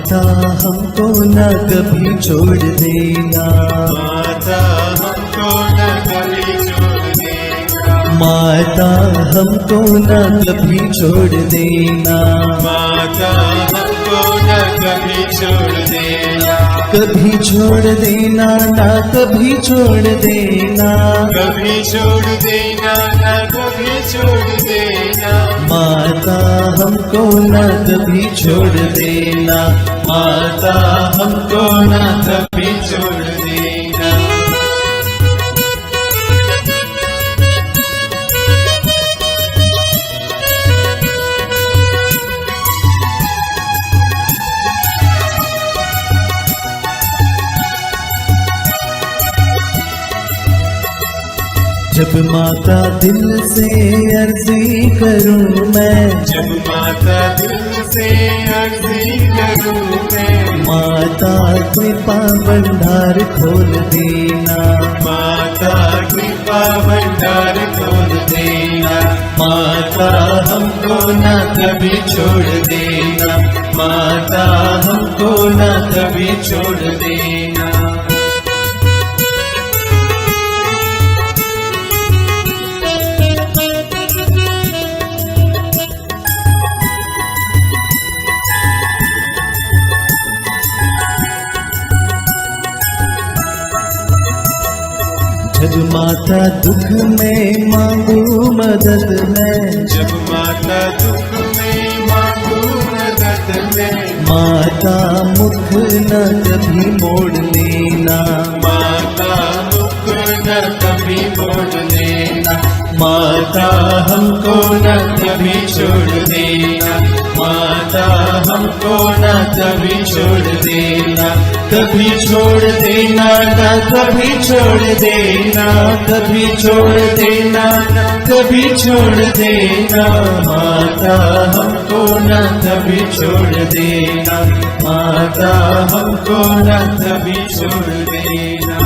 माता हमको न कभी छोड़ देना, माता हमको न कभी छोड़ देना, माता हमको न कभी छोड़ देना, माता हमको न कभी छोड़ देना, कभी छोड़ देना ना कभी छोड़ देना, कभी छोड़ देना न कभी छोड़ देना, माता हमको न कभी छोड़ देना, माता हमको न कभी छोड़ देना। जब माता दिल से अर्जी करूं मैं, जब माता दिल से अर्जी करूं मैं, माता कृपा भंडार खोल देना, माता कृपा भंडार खोल देना, माता हमको न कभी छोड़ देना, माता हमको न कभी छोड़ देना। जब माता दुख में मांगू मदद मैं, जब माता दुख में मांगू मदद में, माता मुख न कभी मोड़ लेना, माता मुख न कभी मोड़ लेना, माता हमको न कभी छोड़ देना, माता हमको न कभी छोड़ देना, कभी छोड़ देना ना कभी छोड़ देना, कभी छोड़ देना ना कभी छोड़ देना, माता हमको न कभी छोड़ देना, माता हमको न कभी छोड़ देना।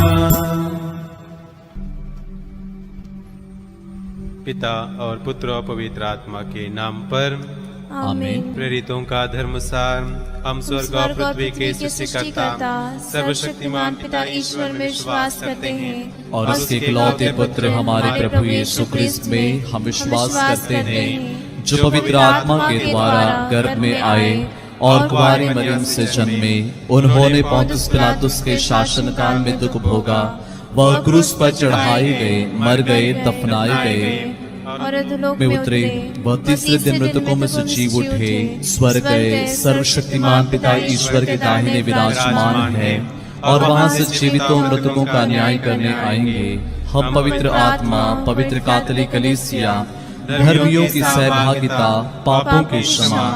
पिता और पुत्र और पवित्र आत्मा के नाम पर आमीन। प्रेरितों का धर्मसार। हम स्वर्ग और पृथ्वी के सृष्टिकर्ता सर्वशक्तिमान पिता ईश्वर में विश्वास करते हैं और उसके इकलौते पुत्र हमारे प्रभु यीशु क्रिस्त में हम विश्वास करते हैं, जो पवित्र आत्मा के द्वारा गर्भ में आए और कुंवारी मरियम से जन्मे। उन्होंने पोंतुस पिलातुस के शासन काल में दुख भोगा, वह क्रूस पर चढ़ाए गए, मर गए, दफनाए गए और अधोलोक में उतरे। वह तीसरे दिन मृतकों में से जी उठे, स्वर्ग गए, सर्वशक्तिमान पिता ईश्वर के दाहिने विराजमान है और वहां से जीवितों मृतकों का न्याय करने आएंगे। हम पवित्र आत्मा, पवित्र कैथोलिक कलीसिया, धर्मियों की सहभागिता, पापों के क्षमा,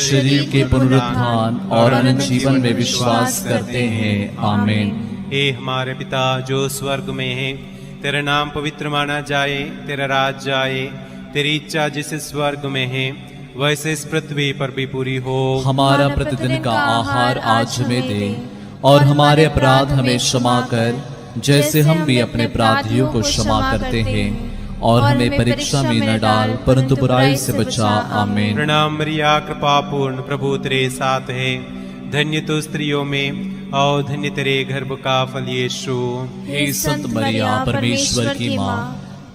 शरीर के पुनरुत्थान और अनंत जीवन में विश्वास करते हैं। आमीन। हे हमारे पिता जो स्वर्ग में है, तेरा नाम पवित्र माना जाए, तेरा राज आए, तेरी इच्छा जैसे स्वर्ग में है वैसे इस पृथ्वी पर भी पूरी हो। हमारा प्रतिदिन का आहार आज हमें दे और हमारे अपराध हमें क्षमा कर, जैसे हम भी अपने अपराधियों को क्षमा करते हैं, और हमें परीक्षा में न डाल परंतु बुराई से बचा। आमीन। प्रणाम मरिया, कृपा पूर्ण प्रभु तेरे साथ है, धन्य तो स्त्रियों में और धन्य तेरे गर्भ का फल यीशु। हे संत मरिया परमेश्वर की माँ,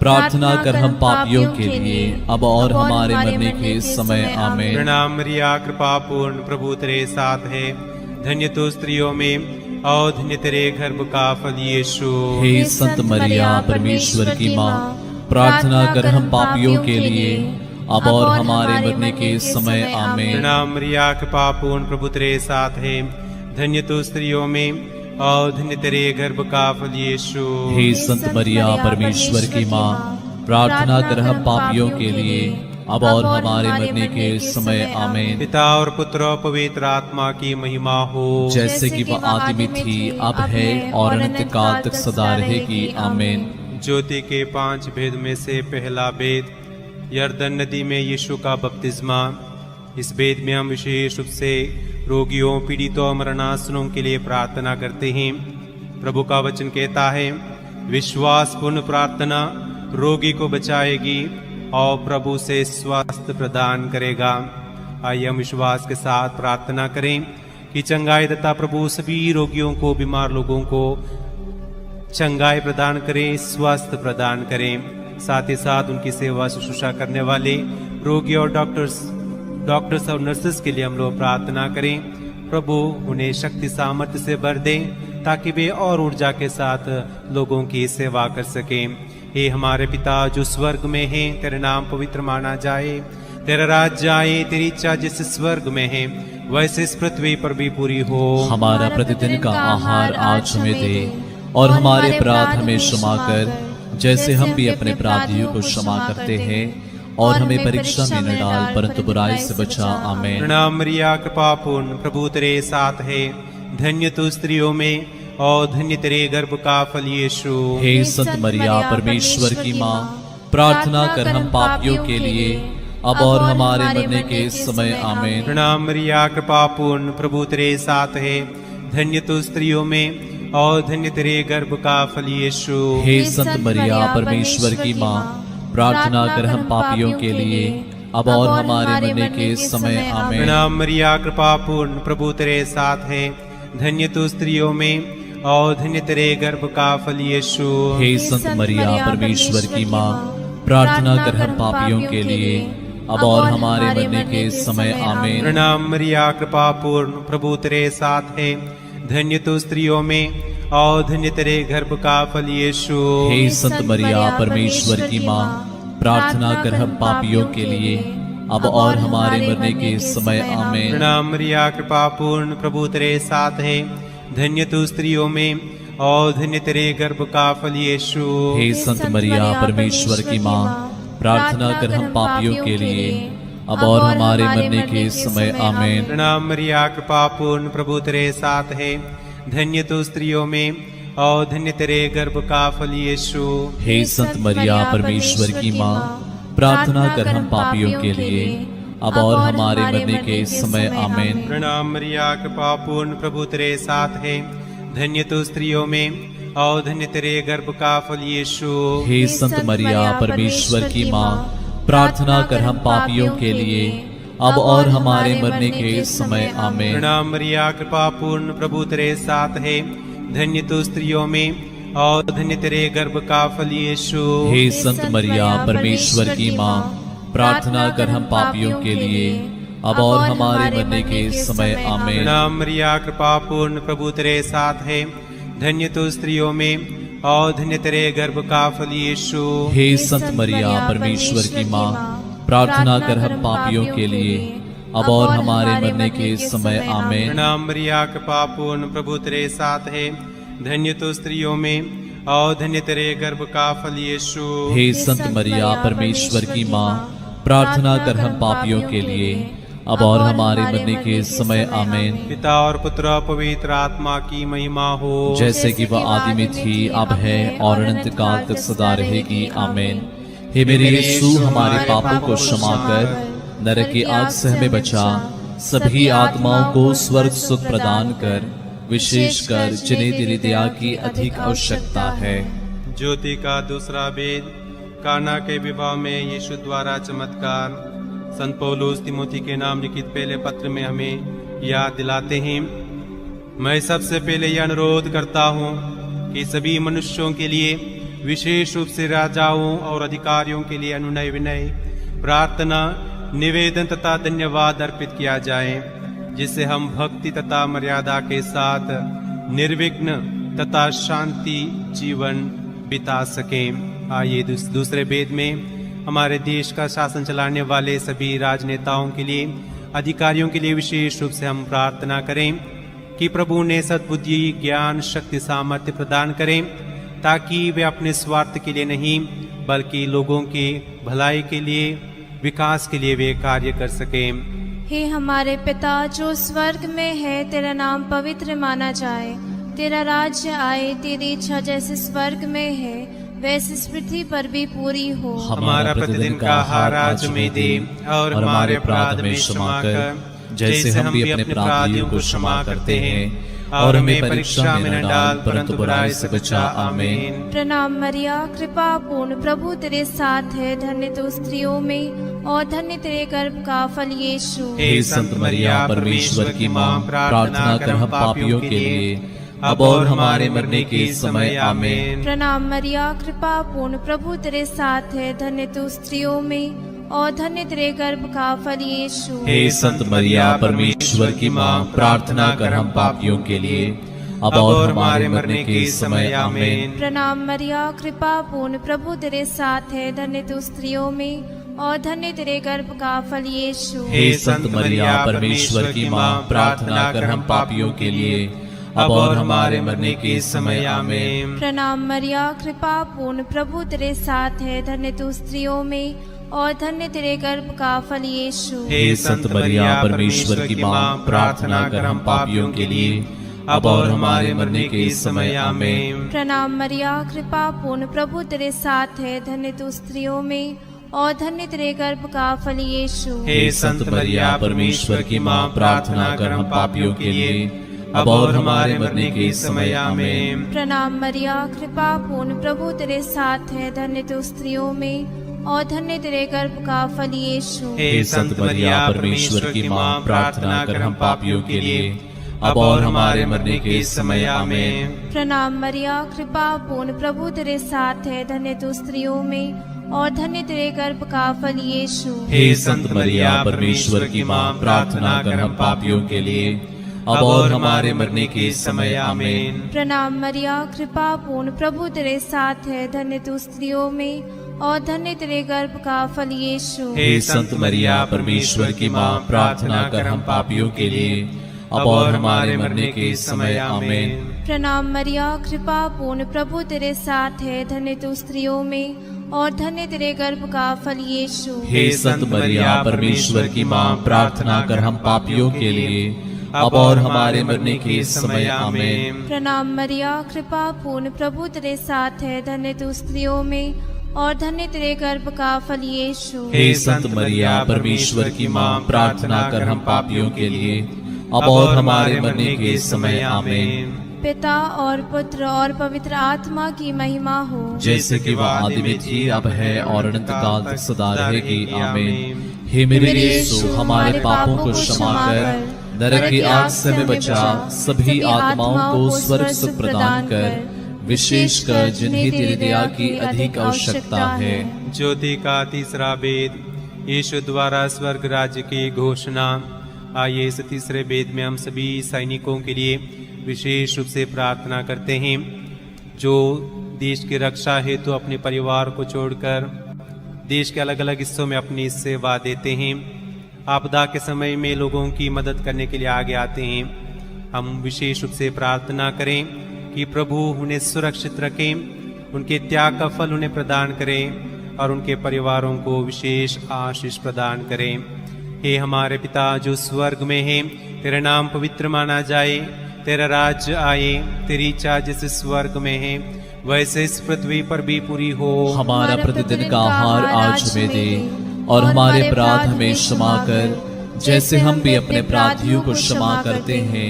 प्रार्थना कर हम पापियों के लिए अब और हमारे मरने के समय। आमीन। प्रणाम मरिया, कृपा पूर्ण प्रभु तेरे साथ है, धन्य तो स्त्रियों में और धन्य तेरे गर्भ का फल यीशु। हे संत मरिया परमेश्वर की माँ, प्रार्थना कर हम पापियों के लिए अब और हमारे मरने के समय। आमीन। प्रणाम मरिया, कृपा पूर्ण प्रभु तेरे साथ है, धन्य तो स्त्रियों में और धन्य तेरे गर्भ का फल यीशु। हे संत मरिया परमेश्वर की माँ, प्रार्थना कर हम पापियों के लिए अब और हमारे मरने के समय। आमीन। पिता और पुत्र और पवित्र आत्मा की महिमा हो, जैसे कि वह आदि में थी, अब है और अनंत काल तक सदा रहेगी। आमीन। ज्योति के 5 भेद में से पहला भेद यरदन नदी में यीशु का बपतिस्मा। इस भेद में हम विशेष रूप से रोगियों, पीड़ितों, मरणासनों के लिए प्रार्थना करते हैं। प्रभु का वचन कहता है, विश्वास पूर्ण प्रार्थना रोगी को बचाएगी और प्रभु से स्वास्थ्य प्रदान करेगा। आइए हम विश्वास के साथ प्रार्थना करें। कि चंगाई तथा प्रभु सभी रोगियों को, बीमार लोगों को चंगाई प्रदान करें, स्वास्थ्य प्रदान करें। साथ ही साथ उनकी सेवा शुश्रूषा करने वाले रोगी और डॉक्टर्स और नर्सेस के लिए हम लोग प्रार्थना करें। प्रभु उन्हें शक्ति सामर्थ्य से भर दें ताकि वे और ऊर्जा के साथ लोगों की सेवा कर सकें। हे हमारे पिता जो स्वर्ग में है, तेरे नाम पवित्र माना जाए, तेरा राज्य आए, तेरी इच्छा जैसे स्वर्ग में है वैसे इस पृथ्वी पर भी पूरी हो। हमारा प्रतिदिन का आहार आज हमें दे और हमारे अपराध हमें क्षमा कर जैसे हम भी अपने अपराधियों को क्षमा करते हैं, और हमें परीक्षा में न डाल परंतु बुराई से बचा। आमीन। प्रणाम मरिया, कृपा पूर्ण, प्रभु तेरे साथ है, धन्य तू स्त्रियों में और धन्य तेरे गर्भ का फल यीशु। हे संत मरिया परमेश्वर की माँ, प्रार्थना कर हम पापियों के लिए अब और हमारे मरने के समय। आमीन। प्रणाम मरिया, कृपा पूर्ण, प्रभु तेरे साथ है, धन्य तू स्त्रियों में और धन्य तेरे गर्भ का फल यीशु। हे संत मरिया परमेश्वर की माँ, प्रार्थना कर हम पापियों के लिए अब और हमारे मरने के समय। आमीन। प्रणाम मरिया, कृपा पूर्ण, प्रभु तेरे साथ है, धन्य तू स्त्रियों में और धन्य तेरे गर्भ का फल यीशु। हे संत मरिया परमेश्वर की माँ, प्रार्थना कर हम पापियों के लिए अब और हमारे मरने के समय। आमीन। प्रणाम मरिया, कृपा पूर्ण, प्रभु तेरे साथ है, धन्य तू स्त्रियों में और धन्य तेरे गर्भ का फल यीशु। हे संत मरिया परमेश्वर की माँ, प्रार्थना कर हम पापियों के लिए अब और हमारे मरने के समय। आमीन। प्रणाम मरिया, कृपा पूर्ण, प्रभु तेरे साथ है, धन्य तू स्त्रियों में और धन्य तेरे गर्भ का फल यीशु। हे संत मरिया परमेश्वर की माँ, प्रार्थना कर हम पापियों के लिए अब और हमारे मरने के समय। आमीन। प्रणाम मरिया, कृपा पूर्ण, प्रभु तेरे साथ है, धन्य तू स्त्रियों में और धन्य तेरे गर्भ का फल यीशु। हे संत मरिया परमेश्वर की माँ, प्रार्थना कर हम पापियों के लिए अब और हमारे मरने के समय। आमीन। प्रणाम मरिया, कृपा पूर्ण, प्रभु तेरे साथ है, धन्य तू स्त्रियों में और धन्य तेरे गर्भ का फल यीशु। हे संत मरिया परमेश्वर की माँ, प्रार्थना कर हम पापियों के लिए अब और हमारे मरने के समय। आमीन। प्रणाम मरिया, कृपा पूर्ण, प्रभु तेरे साथ है, धन्य तू स्त्रियों में और धन्य तेरे गर्भ का फल यीशु। हे संत मरिया परमेश्वर की माँ, प्रार्थना कर हम पापियों के लिए अब और हमारे मरने के समय। आमीन। प्रणाम मरिया, कृपा पूर्ण, प्रभु तेरे साथ है, धन्य तू स्त्रियों में और धन्य तेरे गर्भ का फल यीशु। हे संत मरिया परमेश्वर की माँ, प्रार्थना कर हम पापियों के लिए अब और हमारे मरने के समय। आमीन। प्रणाम मरिया, कृपा पूर्ण, प्रभु तेरे साथ है, धन्य तू स्त्रियों में और धन्य तेरे गर्भ का फल यीशु। हे संत मरिया परमेश्वर की माँ, प्रार्थना कर हम पापियों के लिए अब और हमारे मरने के समय। आमीन। पिता और पुत्र और पवित्र आत्मा की महिमा हो, जैसे कि वह आदि में थी, अब है और अनंत काल तक सदा रहेगी। आमीन। हे मेरे यीशु, हमारे पापों को क्षमा कर नरक की आग से हमें बचा, सभी आत्माओं को स्वर्ग सुख प्रदान कर, विशेषकर जिन्हें तेरी दया की अधिक आवश्यकता है। ज्योति का दूसरा भेद, काना के विवाह में यीशु द्वारा चमत्कार। संत पौलुस तिमोथी के नाम लिखित पहले पत्र में हमें याद दिलाते हैं, मैं सबसे पहले यह अनुरोध करता हूँ कि सभी मनुष्यों के लिए, विशेष रूप से राजाओं और अधिकारियों के लिए अनुनय विनय, प्रार्थना, निवेदन तथा धन्यवाद अर्पित किया जाए, जिससे हम भक्ति तथा मर्यादा के साथ निर्विघ्न तथा शांति जीवन बिता सकें। आइए दूसरे भेद में हमारे देश का शासन चलाने वाले सभी राजनेताओं के लिए, अधिकारियों के लिए विशेष रूप से हम प्रार्थना करें कि प्रभु ने सद्बुद्धि, ज्ञान, शक्ति, सामर्थ्य प्रदान करें, ताकि वे अपने स्वार्थ के लिए नहीं बल्कि लोगों की भलाई के लिए, विकास के लिए वे कार्य कर सकें। हे हमारे पिता जो स्वर्ग में है, तेरा नाम पवित्र माना जाए, तेरा राज्य आए, तेरी इच्छा जैसे स्वर्ग में है वैसे इस पृथ्वी पर भी पूरी हो। हमारा प्रतिदिन का आहार आज हमें दे और हमारे अपराध में क्षमा कर, जैसे हम भी अपने अपराधियों को क्षमा करते हैं, और हमें परीक्षा में न डाल परंतु बुराई से बचा। आमीन। प्रणाम मरिया, कृपा पूर्ण, प्रभु तेरे साथ है, धन्य तू स्त्रियों में और धन्य तेरे गर्भ का फल यीशु। हे संत मरिया परमेश्वर की माँ, प्रार्थना कर हम पापियों के लिए अब और हमारे मरने के समय। आमीन। प्रणाम मरिया, कृपा पूर्ण, प्रभु तेरे साथ है, धन्य तू स्त्रियों में और धन्य तेरे गर्भ का फल यीशु। हे संत मरिया परमेश्वर की माँ, प्रार्थना कर हम पापियों के लिए अब और हमारे मरने के समय। आमीन। प्रणाम मरिया, कृपा पूर्ण, प्रभु तेरे साथ है, धन्य तू स्त्रियों में और धन्य तेरे गर्भ का फल यीशु। हे संत मरिया परमेश्वर की माँ, प्रार्थना कर हम पापियों के लिए अब और हमारे मरने के समय। आमीन। प्रणाम मरिया, कृपा पूर्ण, प्रभु तेरे साथ है, धन्य तू स्त्रियों में और धन्य तेरे गर्भ का फल यीशु। हे संत मरिया परमेश्वर की माँ, प्रार्थना कर हम पापियों के लिए अब और हमारे मरने के समय। आमीन। प्रणाम मरिया, कृपा पूर्ण, प्रभु तेरे साथ है, धन्य तू स्त्रियों में और धन्य तेरे गर्भ का फल यीशु। हे संत मरिया परमेश्वर की माँ, प्रार्थना कर हम पापियों के लिए अब और हमारे मरने के समय। आमीन। प्रणाम मरिया, कृपा पूर्ण, प्रभु तेरे साथ है, धन्य तू स्त्रियों में और धन्य तेरे गर्भ का फल यीशु। हे संत मरिया परमेश्वर की माँ, प्रार्थना कर हम पापियों के लिए अब और हमारे मरने के समय। आमीन। प्रणाम मरिया, कृपा पूर्ण, प्रभु तेरे साथ है, धन्य तू स्त्रियों में और धन्य तेरे गर्भ का फल यीशु। हे संत मरिया परमेश्वर की माँ, प्रार्थना कर हम पापियों के लिए अब और हमारे मरने के समय। आमीन। प्रणाम मरिया, कृपा पूर्ण, प्रभु तेरे साथ है, धन्य तू स्त्रियों में और धन्य तेरे गर्भ का फल यीशु। हे संत मरिया परमेश्वर की माँ, प्रार्थना कर हम पापियों के लिए अब और हमारे मरने के समय। आमीन। प्रणाम मरिया, कृपा पूर्ण, प्रभु तेरे साथ है, धन्य तू स्त्रियों में और धन्य तेरे गर्भ का फल यीशु। हे संत मरिया परमेश्वर की माँ, प्रार्थना कर हम पापियों के लिए अब और हमारे मरने के समय। आमीन। प्रणाम मरिया, कृपा पूर्ण, प्रभु तेरे साथ है, धन्य तू स्त्रियों में और धन्य तेरे गर्भ का फल यीशु। हे संत मरिया परमेश्वर की माँ, प्रार्थना कर हम पापियों के लिए अब और हमारे मरने के समय। आमीन। पिता और पुत्र और पवित्र आत्मा की महिमा हो, जैसे कि वह आदि में थी, अब है और अनंत काल तक सदा रहेगी। आमीन। हे मेरे यीशु, हमारे पापों को क्षमा कर, नरक की आग से हमें बचा, सभी आत्माओं को स्वर्ग सुख प्रदान कर, विशेषकर जिन्हें तेरी दया की अधिक आवश्यकता है। ज्योति का तीसरा वेद, यीशु द्वारा स्वर्ग राज्य की घोषणा। आइए इस तीसरे वेद में हम सभी सैनिकों के लिए विशेष रूप से प्रार्थना करते हैं, जो देश की रक्षा हेतु तो अपने परिवार को छोड़कर देश के अलग अलग हिस्सों में अपनी सेवा देते हैं। आपदा के समय में लोगों की मदद करने के लिए आगे आते हैं। हम विशेष रूप से प्रार्थना करें कि प्रभु उन्हें सुरक्षित रखें, उनके त्याग का फल उन्हें प्रदान करें और उनके परिवारों को विशेष आशीष प्रदान करें। हे हमारे पिता जो स्वर्ग में है, तेरा नाम पवित्र माना जाए, तेरा राज्य आए, तेरी इच्छा जैसे स्वर्ग में है वैसे इस पृथ्वी पर भी पूरी हो। हमारा प्रतिदिन का आहार आज हमें दे और हमारे अपराध हमें क्षमा कर, जैसे हम भी अपने अपराधियों को क्षमा करते हैं,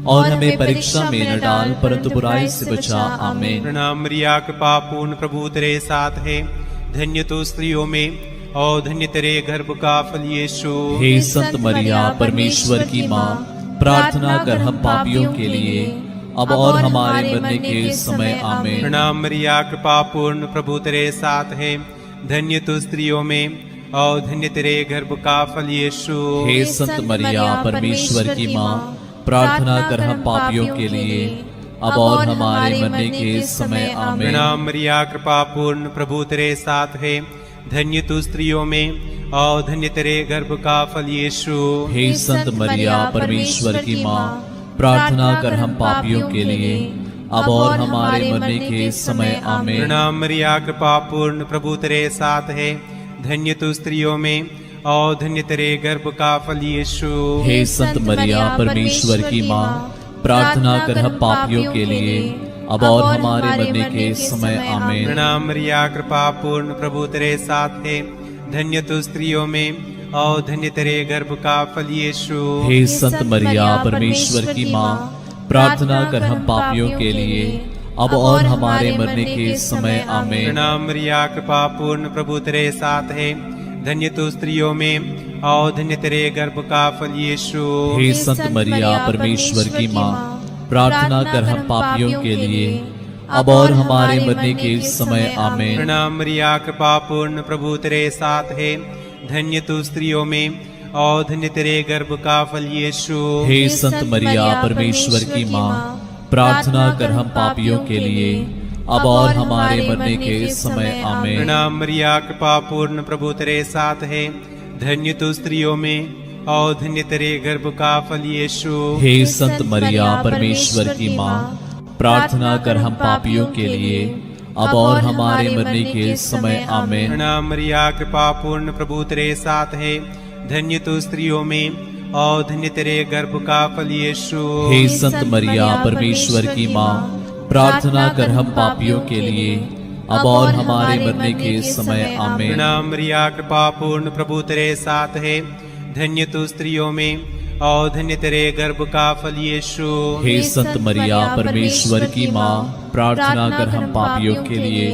और हमें परीक्षा में न डाल परंतु बुराई से बचा। आमीन। प्रणाम मरिया, कृपा पूर्ण, प्रभु तेरे साथ है, धन्य तो स्त्रियों में और धन्य तेरे गर्भ का फल यीशु। हे संत मरिया परमेश्वर की माँ, प्रार्थना कर हम पापियों के लिए अब और हमारे मरने के समय। आमीन। प्रणाम मरिया, कृपा पूर्ण, प्रभु तेरे साथ है, धन्य तो स्त्रियों में और धन्य तेरे गर्भ का फल यीशु। हे संत मरिया परमेश्वर की माँ, प्रार्थना कर हम पापियों के लिए अब और हमारे मरने के समय। आमीन। प्रणाम मरिया, कृपा पूर्ण, प्रभु तेरे साथ है, धन्य तू स्त्रियों में और धन्य तेरे गर्भ का फल यीशु। हे संत मरिया परमेश्वर की माँ, प्रार्थना कर हम पापियों के लिए अब और हमारे मरने के समय। आमीन। प्रणाम मरिया, कृपा पूर्ण, प्रभु तेरे साथ है, धन्य तू स्त्रियों में और धन्य तेरे गर्भ का फल यीशु। हे संत मरिया परमेश्वर की माँ, प्रार्थना कर हम पापियों के लिए अब और हमारे मरने के समय। आमीन। प्रणाम मरिया, कृपा पूर्ण, प्रभु तेरे साथ है, धन्य तू स्त्रियों में और धन्य तेरे गर्भ का फल यीशु। हे संत मरिया परमेश्वर की माँ, प्रार्थना कर हम पापियों के लिए अब और हमारे मरने के समय आमीन। प्रणाम मरिया, कृपा पूर्ण, प्रभु तेरे साथ है, धन्य तू स्त्रियों में और धन्य तेरे गर्भ का फल यीशु। हे संत मरिया परमेश्वर की माँ, प्रार्थना कर हम पापियों के लिए अब और हमारे मरने के समय आमीन। प्रणाम मरिया, कृपा पूर्ण, प्रभु तेरे साथ है, धन्य तू स्त्रियों में और धन्य तेरे गर्भ का फल यीशु। हे संत मरिया परमेश्वर की माँ, प्रार्थना कर हम पापियों के लिए अब और हमारे मरने के समय आमीन। प्रणाम मरिया, कृपा पूर्ण, प्रभु तेरे साथ है, धन्य तू स्त्रियों में और धन्य तेरे गर्भ का फल यीशु। हे संत मरिया परमेश्वर की माँ, प्रार्थना कर हम पापियों के लिए अब और हमारे मरने के समय आमीन। प्रणाम मरिया, कृपा पूर्ण, प्रभु तेरे साथ है, धन्य तू स्त्रियों में और धन्य तेरे गर्भ का फल यीशु। हे संत मरिया परमेश्वर की माँ, प्रार्थना कर हम पापियों के लिए अब और हमारे मरने के समय आमीन। प्रणाम मरिया, कृपा पूर्ण, प्रभु तेरे साथ है, धन्य तू स्त्रियों में और धन्य तेरे गर्भ का फल यीशु। हे संत मरिया परमेश्वर की माँ, प्रार्थना कर हम पापियों के लिए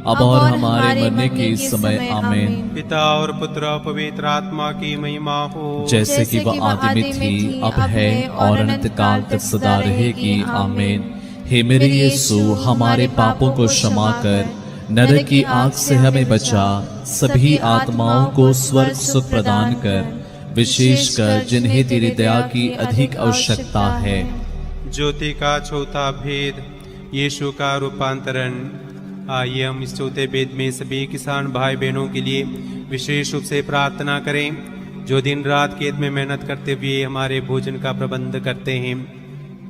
अब और हमारे मरने के समय आमीन। पिता और पुत्र और पवित्र आत्मा की महिमा हो, जैसे कि वह आदि में थी, अब है और अनंत काल तक सदा रहेगी आमीन। हे मेरे यीशु, हमारे पापों को क्षमा कर, नरक की आग से हमें बचा, सभी आत्माओं को स्वर्ग सुख प्रदान कर, विशेषकर जिन्हें तेरी दया की अधिक आवश्यकता है। ज्योति का चौथा भेद, यीशु का रूपांतरण। आइए हम इस चौथे भेद में सभी किसान भाई बहनों के लिए विशेष रूप से प्रार्थना करें, जो दिन रात खेत में मेहनत करते हुए हमारे भोजन का प्रबंध करते हैं।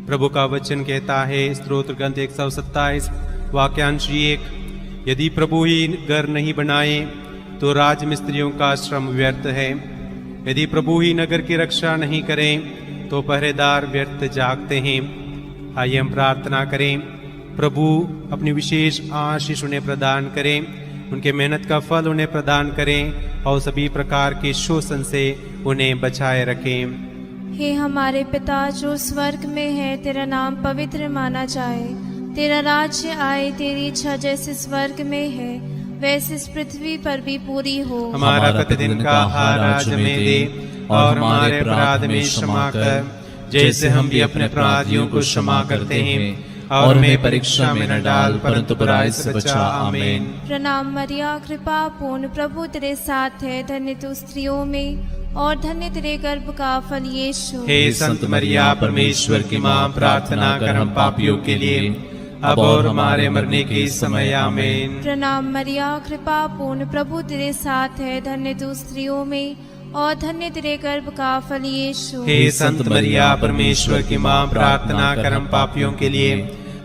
प्रभु का वचन कहता है, स्तोत्र ग्रंथ 127 वाक्यांश 1, यदि प्रभु ही घर नहीं बनाए तो राजमिस्त्रियों का श्रम व्यर्थ है। यदि प्रभु ही नगर की रक्षा नहीं करें तो पहरेदार व्यर्थ जागते हैं। आइए हम प्रार्थना करें, प्रभु अपनी विशेष आशीष उन्हें प्रदान करें, उनके मेहनत का फल उन्हें प्रदान करें और सभी प्रकार के शोषण से उन्हें बचाए रखें। हे हमारे पिता जो स्वर्ग में है, तेरा नाम पवित्र माना जाए, तेरा राज्य आए, तेरी इच्छा जैसे स्वर्ग में है वैसे इस पृथ्वी पर भी पूरी हो। हमारा प्रतिदिन का आहार आज हमें दे और हमारे अपराध में क्षमा कर, जैसे हम भी अपने अपराधियों को क्षमा करते हैं, और हमें परीक्षा में न डाल परंतु बुराई से बचा। आमीन। प्रणाम मरिया, कृपा पूर्ण, प्रभु तेरे साथ है, धन्य तू स्त्रियों में और धन्य तेरे गर्भ का फल यीशु। हे संत मरिया परमेश्वर की माँ, प्रार्थना कर हम पापियों के लिए अब और हमारे मरने के समय। आमीन। प्रणाम मरिया, कृपा पूर्ण, प्रभु तेरे साथ है, धन्य तू स्त्रियों में और धन्य तेरे गर्भ का फल यीशु। हे संत मरिया परमेश्वर की माँ, प्रार्थना कर हम पापियों के लिए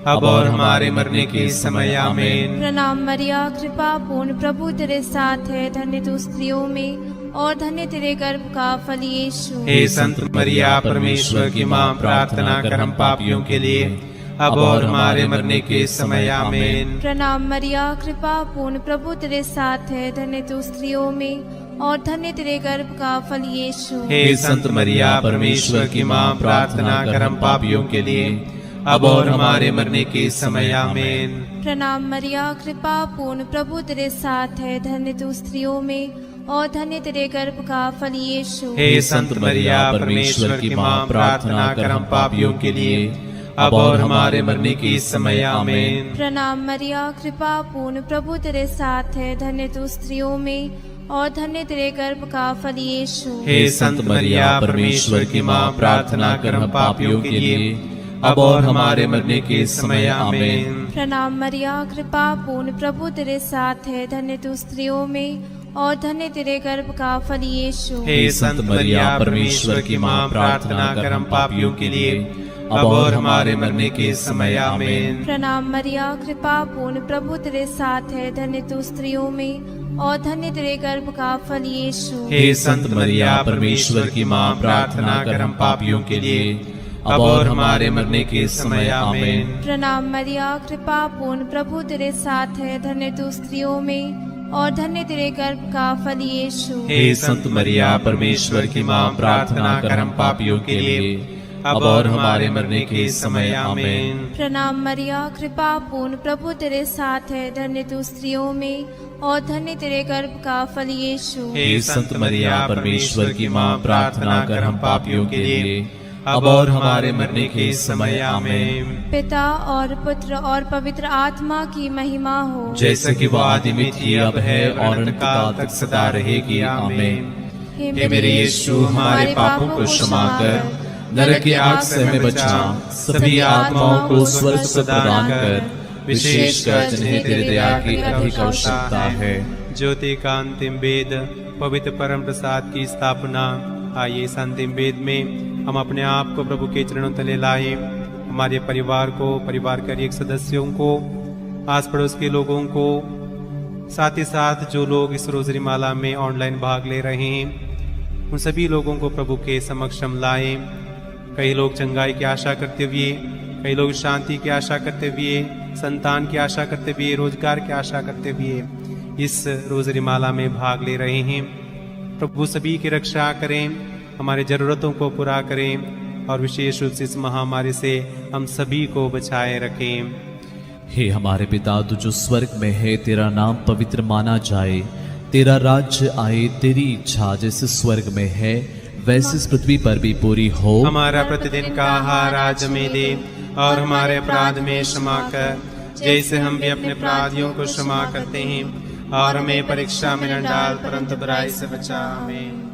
अब और हमारे मरने के समय। आमीन। प्रणाम मरिया, कृपा पूर्ण, प्रभु तेरे साथ है, धन्य तू स्त्रियों में और धन्य तेरे गर्भ का फल यीशु। हे संत मरिया परमेश्वर की माँ, प्रार्थना कर हम पापियों के लिए अब और हमारे मरने के समय। आमीन। प्रणाम मरिया, कृपा पूर्ण, प्रभु तेरे साथ है, धन्य तू स्त्रियों में और धन्य तेरे गर्भ का फल यीशु। हे संत मरिया परमेश्वर की माँ, प्रार्थना कर हम पापियों के लिए अब और हमारे मरने के समय। आमीन। प्रणाम मरिया, कृपा पूर्ण, प्रभु तेरे साथ है, धन्य तू स्त्रियों में और धन्य तेरे गर्भ का फल यीशु। हे संत मरिया परमेश्वर की माँ, प्रार्थना कर हम पापियों के लिए अब और हमारे मरने के समय। आमीन। प्रणाम मरिया, कृपा पूर्ण, प्रभु तेरे साथ है, धन्य तू स्त्रियों में और धन्य तेरे गर्भ का फल यीशु। हे संत मरिया परमेश्वर की माँ, प्रार्थना कर हम पापियों के लिए अब और हमारे मरने के समय। आमीन। प्रणाम मरिया, कृपा पूर्ण, प्रभु तेरे साथ है, धन्य तू स्त्रियों में और धन्य तेरे गर्भ का फल यीशु। हे संत मरिया परमेश्वर की माँ, प्रार्थना कर हम पापियों के लिए अब और हमारे मरने के समय। आमीन। प्रणाम मरिया, कृपा पूर्ण, प्रभु तेरे साथ है, धन्य तू स्त्रियों में और धन्य तेरे गर्भ का फल यीशु। हे संत मरिया परमेश्वर की माँ, प्रार्थना कर हम पापियों के लिए अब और हमारे मरने के समय। आमीन। प्रणाम मरिया, कृपा पूर्ण, प्रभु तेरे साथ है, धन्य तू स्त्रियों में और धन्य तेरे गर्भ का फल यीशु। हे संत मरिया परमेश्वर की माँ, प्रार्थना कर हम पापियों के लिए अब और हमारे मरने के समय आमीन। प्रणाम मरिया, कृपा पूर्ण, प्रभु तेरे साथ है, धन्य तू स्त्रियों में और धन्य तेरे गर्भ का फल यीशु। हे संत मरिया परमेश्वर की माँ, प्रार्थना कर हम पापियों के लिए अब और हमारे मरने के समय आमीन। पिता और पुत्र और पवित्र आत्मा की महिमा हो, जैसे कि वो आदि में थी, अब है और अनंत काल तक सदा रहेगी आमीन। हे मेरे यीशु, हमारे पापों को क्षमा कर, नरक की आग से हमें बचा, सभी आत्माओं को स्वर्ग सुख प्रदान कर, विशेषकर जिन्हें तेरी दया की अधिक आवश्यकता है। ज्योति का अंतिम वेद, पवित्र परम प्रसाद की स्थापना। आइए इस अंतिम वेद में हम अपने आप को प्रभु के चरणों तले लाए, हमारे परिवार को, परिवार के एक सदस्यों को, आस पड़ोस के लोगों को, साथ ही साथ जो लोग इस रोजरी माला में ऑनलाइन भाग ले रहे हैं, उन सभी लोगों को प्रभु के समक्ष हम लाए। कई लोग चंगाई की आशा करते हुए, कई लोग शांति की आशा करते हुए, संतान की आशा करते हुए, रोजगार की आशा करते हुए इस रोजरी माला में भाग ले रहे हैं। प्रभु सभी की रक्षा करें, हमारे जरूरतों को पूरा करें और विशेष रूप से इस महामारी से हम सभी को बचाए रखें। हे हमारे पिता, तू जो स्वर्ग में है, तेरा नाम पवित्र माना जाए, तेरा राज्य आए, तेरी इच्छा जैसे स्वर्ग में है वैसे इस पृथ्वी पर भी पूरी हो। हमारा प्रतिदिन का आहार आज हमें दे और हमारे अपराध में क्षमा कर, जैसे हम भी अपने अपराधियों को क्षमा करते हैं, और हमें परीक्षा में न डाल परंतु बुराई से बचा। आमीन।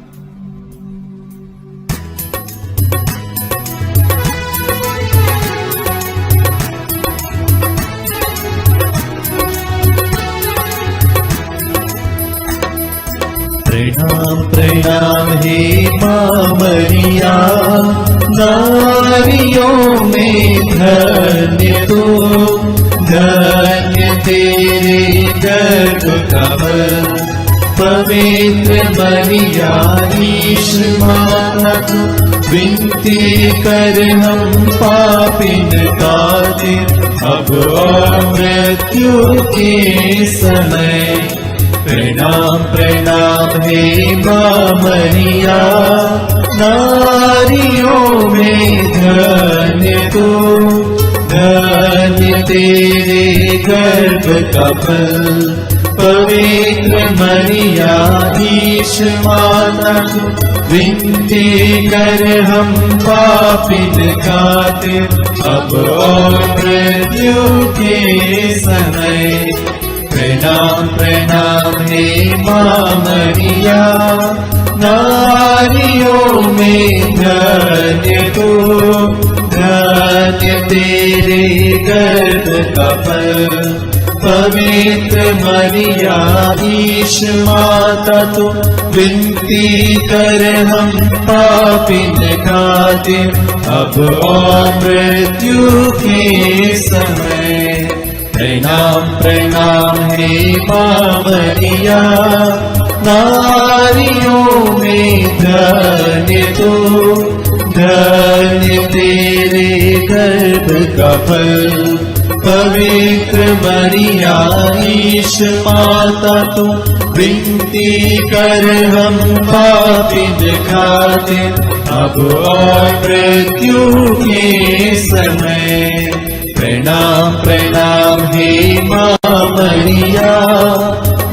प्रणाम प्रणाम हे माँ मरिया, नारियों में धन्य तू, धन्य तेरे गर्भ का फल। पवित्र मरिया ईश माता तू, विनती कर हम पापिन का दिन, अब और मृत्यु के समय। प्रणाम प्रणाम हे माँ मरिया, नारियों में धन्य तू, धन्य तेरे गर्भ का फल। पवित्र मरिया ईश माता तू, विनती कर हम पापिन खातिर, अब और मृत्यु के समय। प्रणाम प्रणाम हे माँ मरिया, नारियों में धन्य तू, धन्य तेरे गर्भ का फल। पवित्र मरिया ईश माता तू, विनती कर हम पापिन खातिर, अब और मृत्यु के समय। प्रणाम प्रणाम हे माँ मरिया, नारियों में धन्य तू, धन्य तेरे गर्भ का फल। पवित्र मरिया ईश माता तू, विनती कर हम पापिन खातिर, अब और मृत्यु के समय। प्रणाम प्रणाम हे माँ मरिया,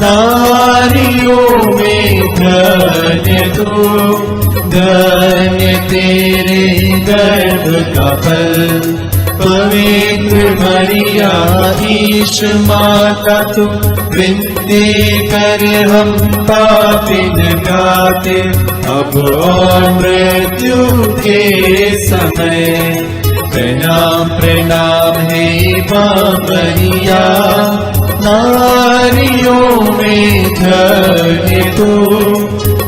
नारियों में धन्य तू, धन्य तेरे गर्भ का फल। पवित्र मरिया ईश माता तू, विनती कर हम पापिन खातिर, अब और मृत्यु के समय। प्रणाम प्रणाम हे माँ मरिया, नारियों में धन्य तू,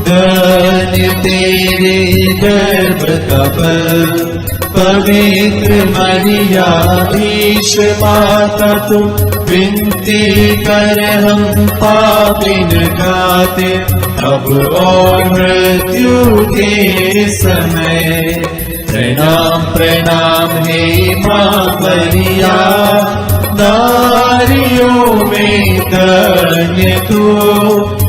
धन्य तेरे गर्भ का फल। पवित्र मरिया ईश माता तू, विनती कर हम पापिन खातिर, अब और मृत्यु के समय। प्रणाम प्रणाम हे माँ मरिया, नारियों में धन्य तू,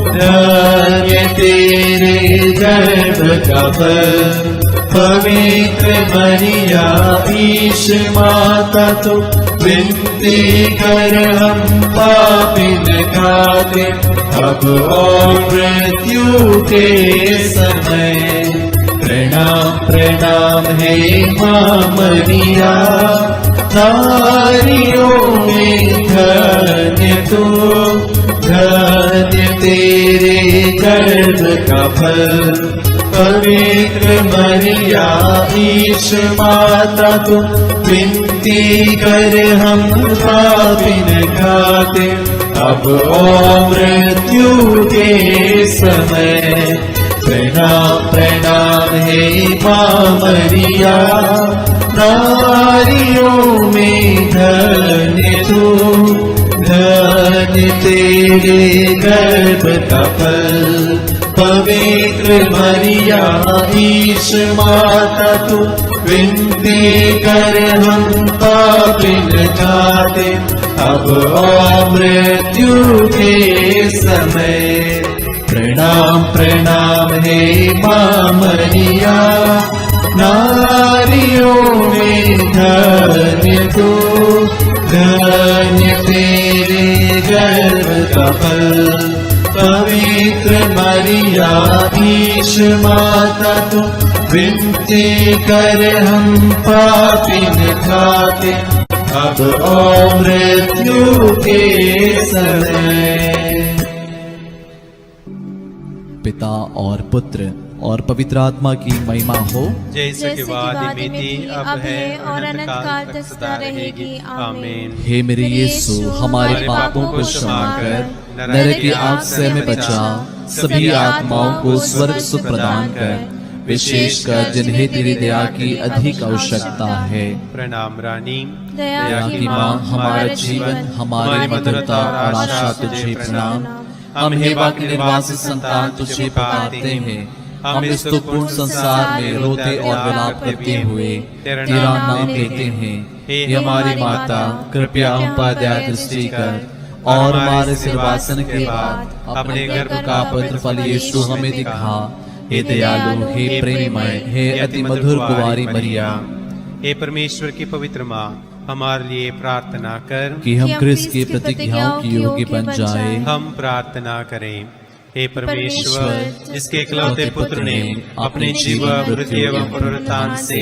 धन्य तेरे गर्भ का फल। पवित्र मरिया ईश माता तू विनती कर हम पापिन खाते अब और मृत्यु के समय। प्रणाम प्रणाम हे मां मरिया, नारियों में धन्य तू, धन्य तेरे गर्भ का फल। पवित्र मरिया ईश माता तू विनती कर हम पापिन खाते अब और मृत्यु के समय। प्रणाम प्रणाम हे मां मरिया, नारियों में धन्य तू, धन्य तेरे गर्भ का फल। पवित्र मरिया ईश माता तू विनती कर हम पापिन खाते अब और मृत्यु के समय। प्रणाम प्रणाम हे मां मरिया, नारियों में धन्य तू, धन्य तेरे गर्भ का फल। पवित्र मरिया ईश माता तू विनती कर हम पापिन खाते अब और मृत्यु के समय। पिता और पुत्र और पवित्र आत्मा की महिमा हो, जैसे कि वादी में थी अब है और अनंत काल तक सदा रहेगी। आमीन। हे मेरे यीशु, हमारे पापों को क्षमा कर, नरक की आग से हमें बचा, सभी आत्माओं को स्वर्ग सुख प्रदान कर, विशेषकर जिन्हें तेरी दया की अधिक आवश्यकता है। प्रणाम रानी, दया की माँ, हमारा जीवन, हमारी मधुरता और आशा तुझे प्रणाम। हम हेवा के निवासी संतान तुझे पुकारते हैं, हम इस दुखपूर्ण संसार में रोते और विलाप करते हुए तेरा नाम लेते हैं। हे हमारी माता, कृपया हम पर दया दृष्टि कर और हमारे सिरवासन के बाद अपने गर्भ का पवित्र फल यीशु हमें दिखा। हे दयालु, हे प्रेममय, हे अति मधुर कुंवारी मरिया, हे परमेश्वर की पवित्र माँ, हमारे लिए प्रार्थना कर कि हम क्रिस्त की प्रतिज्ञाओं की योग्य बन जाए। हम प्रार्थना करें। हे परमेश्वर, जिसके इकलौते पुत्र ने अपने जीवन, मृत्यु एवं पुनरुत्थान से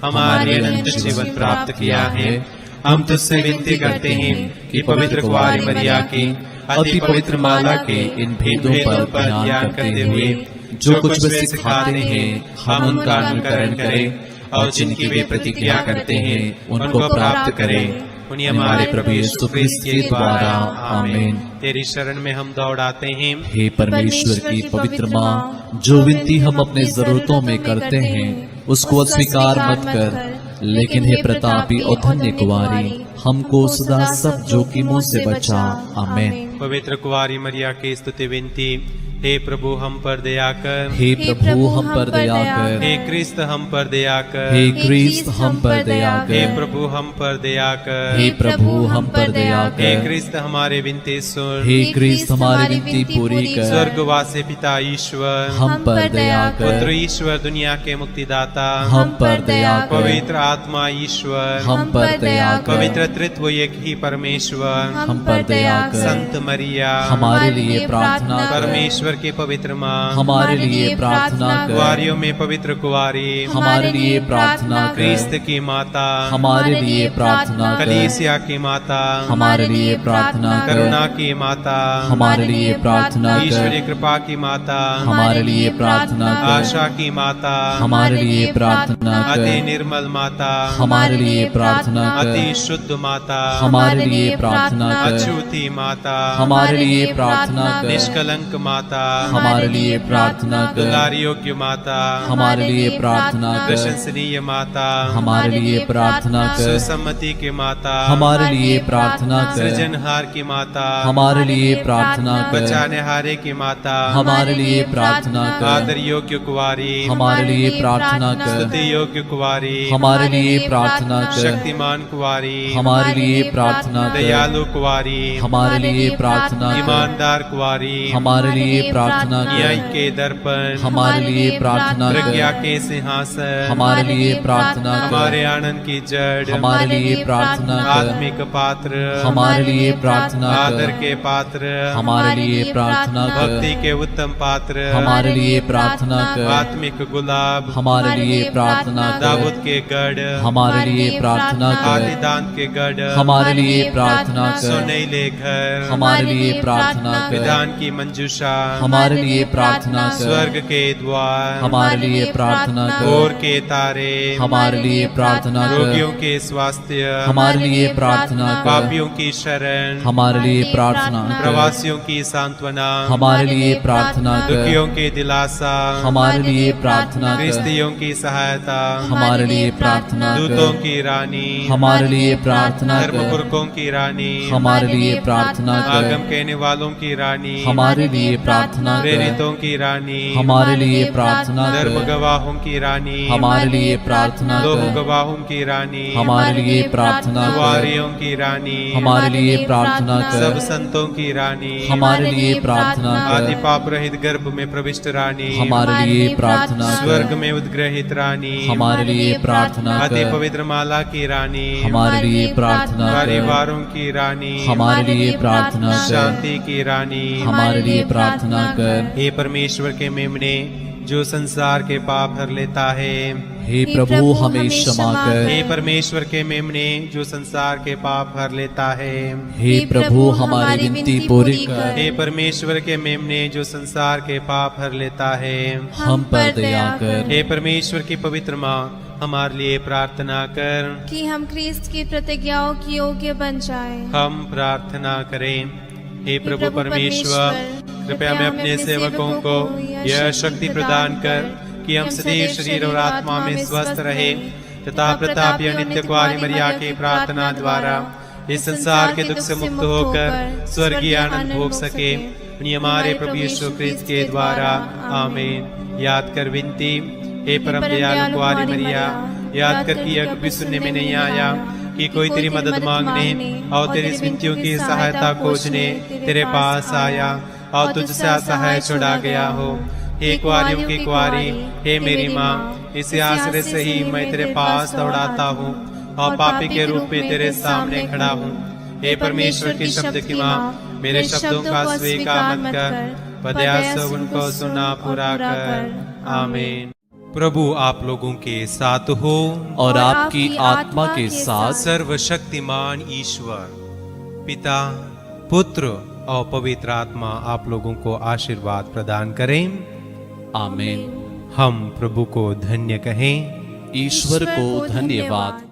हमारे अनंत जीवन प्राप्त किया है, हम तुझसे विनती करते हैं कि पवित्र कुंवारी मरिया की अति पवित्र माला के इन भेदों पर ध्यान करते हुए जो कुछ वे सिखाते हैं हम उनका अनुकरण करें और जिनकी वे प्रतिज्ञा करते हैं उनको प्राप्त करें। उन्हीं हमारे प्रभु यीशु क्रिस्त के द्वारा। आमीन। तेरी शरण में हम दौड़ाते हैं। हे परमेश्वर की पवित्र माँ, जो विनती हम अपने जरूरतों में करते हैं उसको अस्वीकार मत कर, लेकिन हे प्रतापी और धन्य कुंवारी, हमको सदा सब जोखिमों से बचा। आमीन। पवित्र कुंवारी मरिया की स्तुति विनती। हे प्रभु हम पर दया कर, हे प्रभु हम पर दया कर, हे क्रिस्त हम पर दया कर, हे क्रिस्त हम पर दया हे कर, प्रभु हम पर दया कर, हे प्रभु हम पर दया हे कर, क्रिस्त हमारे विनती सुन, हे क्रिस्त हमारी विनती पूरी कर, स्वर्गवासी पिता ईश्वर हम पर दया पुत्र कर, ईश्वर दुनिया के मुक्तिदाता हम पर दया कर, पवित्र आत्मा ईश्वर हम पर दया कर, पवित्र त्रित्व एक ही परमेश्वर हम पर दया कर, संत मरिया हमारे लिए प्रार्थना कर, परमेश्वर की पवित्र माँ हमारे लिए प्रार्थना कर, कुंवारियों में पवित्र कुंवारी हमारे लिए प्रार्थना क्रिस्त कर, की माता हमारे लिए प्रार्थना कर, कलीसिया की माता हमारे लिए प्रार्थना कर, करुणा की माता हमारे लिए प्रार्थना ईश्वरीय कर, कृपा की माता हमारे लिए प्रार्थना कर, आशा की माता हमारे लिए प्रार्थना अति कर, निर्मल माता हमारे लिए प्रार्थना अति कर, शुद्ध माता हमारे लिए प्रार्थना कर, अछूती माता हमारे लिए प्रार्थना कर, निष्कलंक माता हमारे लिए प्रार्थना कर, दुलारी योग्य माता हमारे लिए प्रार्थना कर, प्रशंसनीय माता हमारे लिए प्रार्थना कर, सुसम्मति की माता हमारे लिए प्रार्थना कर, सृजनहार की माता हमारे लिए प्रार्थना कर, बचाने हारे की माता हमारे लिए प्रार्थना कर, आदर योग्य कुंवारी हमारे लिए प्रार्थना कर, स्तुति योग्य कुंवारी हमारे लिए प्रार्थना कर, शक्तिमान कुंवारी हमारे लिए प्रार्थना कर, दयालु कुंवारी हमारे लिए प्रार्थना कर, ईमानदार कुंवारी हमारे लिए प्रार्थना न्याय कर, के दर्पण, हमारे लिए प्रार्थना प्रज्ञा कर, के सिंहासन, हमारे लिए प्रार्थना हमारे कर, आनंद की जड़, हमारे लिए प्रार्थना कर, आत्मिक पात्र, हमारे लिए प्रार्थना आदर कर, के पात्र, हमारे लिए प्रार्थना भक्ति कर, के उत्तम पात्र, हमारे लिए प्रार्थना कर, आत्मिक गुलाब, हमारे लिए प्रार्थना कर, दाऊद के गढ़, हमारे लिए प्रार्थना कर, आदिदान के गढ़, हमारे लिए प्रार्थना कर, सुनैले घर, हमारे लिए प्रार्थना कर, विधान की मंजूषा, हमारे लिए प्रार्थना कर, स्वर्ग के द्वार, हमारे लिए प्रार्थना भोर कर, के तारे, हमारे लिए प्रार्थना रोगियों कर, के स्वास्थ्य, हमारे लिए प्रार्थना कर, पापियों की शरण, हमारे लिए प्रार्थना कर, प्रवासियों की सांत्वना, हमारे लिए प्रार्थना कर, दुखियों के दिलासा, हमारे लिए प्रार्थना कर, गृहस्थियों की सहायता, हमारे लिए प्रार्थना दूतों कर, की रानी, हमारे लिए प्रार्थना कर, धर्मपुरखों की रानी, हमारे लिए प्रार्थना आगम कर, कहने वालों की रानी, हमारे लिए प्रार्थना कर, प्रेरितों की रानी, हमारे लिए प्रार्थना धर्म कर, गवाहों की रानी, हमारे लिए प्रार्थना लोक कर, गवाहों की रानी, हमारे लिए प्रार्थना कर, कुंवारियों की रानी, हमारे लिए प्रार्थना सब कर, संतों की रानी, हमारे लिए प्रार्थना आदि कर, पाप रहित गर्भ में प्रविष्ट रानी, हमारे लिए प्रार्थना स्वर्ग कर, में उद्ग्रहित रानी, हमारे लिए प्रार्थना अति कर, पवित्र माला की रानी, हमारे लिए प्रार्थना कर, परिवारों की रानी, हमारे लिए प्रार्थना कर, शांति की रानी, हमारे लिए प्रार्थना कर, हे परमेश्वर के मेमने जो संसार के पाप हर लेता है, हे प्रभु हमें क्षमा कर, हे परमेश्वर के मेमने जो संसार के पाप हर लेता है, हे प्रभु हमारी विनती पूरी कर, हे परमेश्वर के मेमने जो संसार के पाप हर लेता है, हम पर दया कर, हे परमेश्वर की पवित्र माँ हमारे लिए प्रार्थना कर, कि हम ख्रिस्त की प्रतिज्ञाओं की योग्य बन जाएं। हम प्रार्थना करें। हे प्रभु परमेश्वर, कृपया मैं अपने सेवकों को यह शक्ति प्रदान कर कि हम सदैव शरीर और आत्मा में स्वस्थ रहे तथा प्रतापी नित्य कुंवारी मरिया की प्रार्थना द्वारा इस संसार के दुख से मुक्त होकर स्वर्गीय आनंद भोग सके। उन्हीं हमारे प्रभु यीशु क्रिस्त के द्वारा आमीन। याद कर विनती, हे परम दयालु कुंवारी मरिया, याद कर कि यह कभी सुनने में नहीं आया कि कोई तेरी मदद मांगने और तेरी विनतियों की सहायता खोजने तेरे पास आया और तुझसे असहाय छोड़ा गया हो। हे कुंवारियों की कुंवारी, हे मेरी माँ, इस आश्रय से ही मैं तेरे पास दौड़ाता हूँ और पापी के रूप में तेरे सामने खड़ा हूँ। हे परमेश्वर के शब्द की माँ, मेरे शब्दों का स्वीकार मत कर, बदया उनको सुना पूरा कर। आमीन। प्रभु आप लोगों के साथ हो और आपकी आत्मा के साथ। सर्वशक्तिमान ईश्वर पिता, पुत्र और पवित्र आत्मा आप लोगों को आशीर्वाद प्रदान करें। आमीन। हम प्रभु को धन्य कहें। ईश्वर को धन्यवाद।